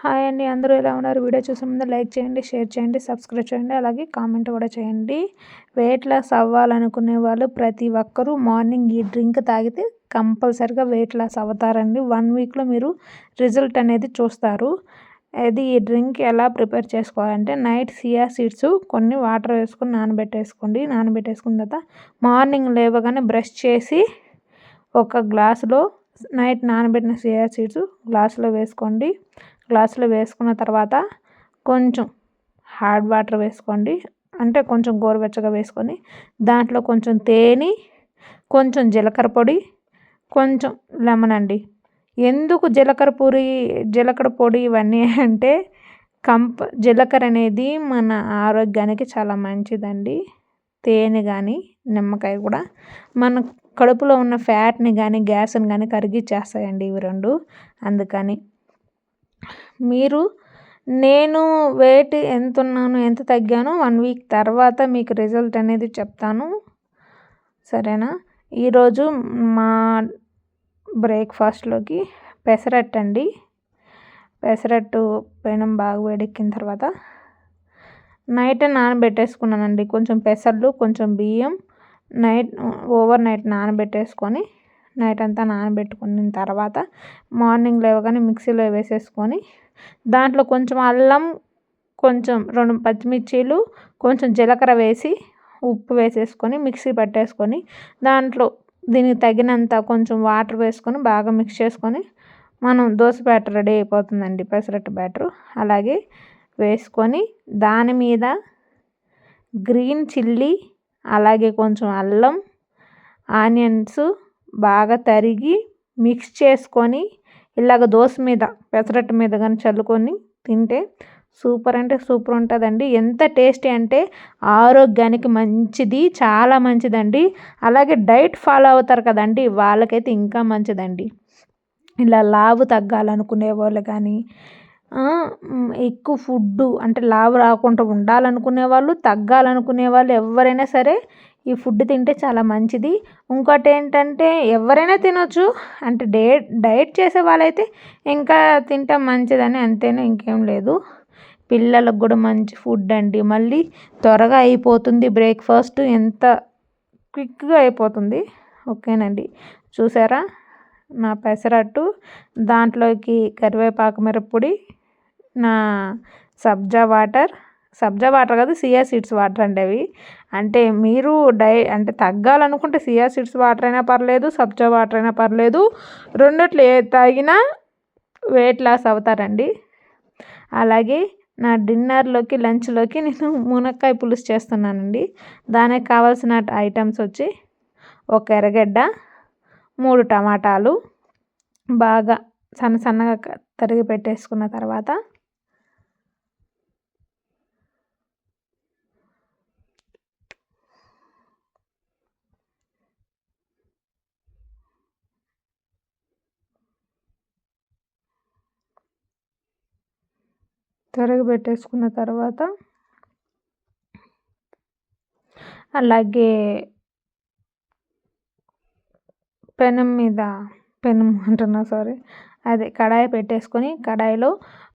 Hi అండి, అందరూ ఎలా ఉన్నారు? వీడియో చూసే ముందు లైక్ చేయండి, షేర్ చేయండి, సబ్స్క్రైబ్ చేయండి, అలాగే కామెంట్ కూడా చేయండి. వెయిట్ లాస్ అవ్వాలనుకునే వాళ్ళు ప్రతి ఒక్కరూ మార్నింగ్ ఈ డ్రింక్ తాగితే కంపల్సరిగా వెయిట్ లాస్ అవుతారండి. 1 వీక్లో మీరు రిజల్ట్ అనేది చూస్తారు. ఈ డ్రింక్ ఎలా ప్రిపేర్ చేసుకోవాలంటే, నైట్ సియా సీడ్స్ కొన్ని వాటర్ వేసుకొని నానబెట్టేసుకున్న తర్వాత మార్నింగ్ లేవగానే బ్రష్ చేసి ఒక గ్లాసులో నైట్ నానబెట్టిన సియా సీడ్స్ గ్లాసులో వేసుకోండి. గ్లాసులో వేసుకున్న తర్వాత కొంచెం హాట్ వాటర్ వేసుకోండి, అంటే కొంచెం గోరువెచ్చగా వేసుకొని దాంట్లో కొంచెం తేనె, కొంచెం జీలకర్ర పొడి, కొంచెం లెమన్ అండి. ఎందుకు జీలకర్ర పొడి ఇవన్నీ అంటే జీలకర్ర అనేది మన ఆరోగ్యానికి చాలా మంచిదండి. తేనె కానీ నిమ్మకాయ కూడా మన కడుపులో ఉన్న ఫ్యాట్ని కానీ గ్యాస్ని కానీ కరిగిచ్చేస్తాయండి ఇవి రెండు. అందుకని నేను వెయిట్ ఎంత ఉన్నాను, ఎంత తగ్గాను 1 వీక్ తర్వాత మీకు రిజల్ట్ అనేది చెప్తాను, సరేనా? ఈరోజు మా బ్రేక్ఫాస్ట్లోకి పెసరట్టు అండి. పెసరట్టు పెనం బాగా వేడెక్కిన తర్వాత నైట్ నానబెట్టేసుకున్నానండి. కొంచెం పెసర్లు, కొంచెం బియ్యం ఓవర్ నైట్ నానబెట్టేసుకొని నైట్ అంతా నానబెట్టుకున్న తర్వాత మార్నింగ్ లేవగానే మిక్సీలో వేసేసుకొని దాంట్లో కొంచెం అల్లం, కొంచెం 2 పచ్చిమిర్చీలు, కొంచెం జీలకర్ర వేసి ఉప్పు వేసేసుకొని మిక్సీ పట్టేసుకొని దాంట్లో దీనికి తగినంత కొంచెం వాటర్ వేసుకొని బాగా మిక్స్ చేసుకొని మనం దోశ బ్యాటర్ రెడీ అయిపోతుందండి, పెసరట్టు బ్యాటరు. అలాగే వేసుకొని దాని మీద గ్రీన్ చిల్లీ, అలాగే కొంచెం అల్లం, ఆనియన్స్ బాగా తరిగి మిక్స్ చేసుకొని ఇలాగ దోశ మీద పెసరట్టు మీద కానీ చల్లుకొని తింటే సూపర్ అంటే సూపర్ ఉంటుందండి. ఎంత టేస్టీ అంటే ఆరోగ్యానికి మంచిది, చాలా మంచిదండి. అలాగే డైట్ ఫాలో అవుతారు కదండి, వాళ్ళకైతే ఇంకా మంచిదండి. ఇలా లావు తగ్గాలనుకునే వాళ్ళు కానీ ఎక్కువ ఫుడ్ అంటే లావు రాకుండా ఉండాలనుకునే వాళ్ళు, తగ్గాలనుకునే వాళ్ళు ఎవరైనా సరే ఈ ఫుడ్ తింటే చాలా మంచిది. ఇంకోటి ఏంటంటే ఎవరైనా తినొచ్చు, అంటే డైట్ చేసే వాళ్ళైతే ఇంకా తింటే మంచిదని అంతేనే, ఇంకేం లేదు. పిల్లలకు కూడా మంచి ఫుడ్ అండి. మళ్ళీ త్వరగా అయిపోతుంది బ్రేక్ఫాస్ట్, ఎంత క్విక్గా అయిపోతుంది. ఓకేనండి, చూసారా నా పెసరట్టు? దాంట్లోకి కరివేపాకు, మిరప్పొడి, నా సబ్జా వాటర్ కాదు, సియా సీడ్స్ వాటర్ అండి అవి. అంటే మీరు అంటే తగ్గాలనుకుంటే సియా సీడ్స్ వాటర్ అయినా పర్లేదు, సబ్జా వాటర్ అయినా పర్లేదు, రెండిట్లో ఏ తాగినా వెయిట్ లాస్ అవుతారండి. అలాగే నా డిన్నర్లోకి, లంచ్లోకి నేను మునక్కాయ పులుసు చేస్తున్నానండి. దానికి కావాల్సిన ఐటమ్స్ వచ్చి ఒక ఎర్రగడ్డ, 3 టమాటాలు బాగా సన్నగా తరిగి పెట్టేసుకున్న తర్వాత అలాగే కడాయి పెట్టేసుకొని కడాయిలో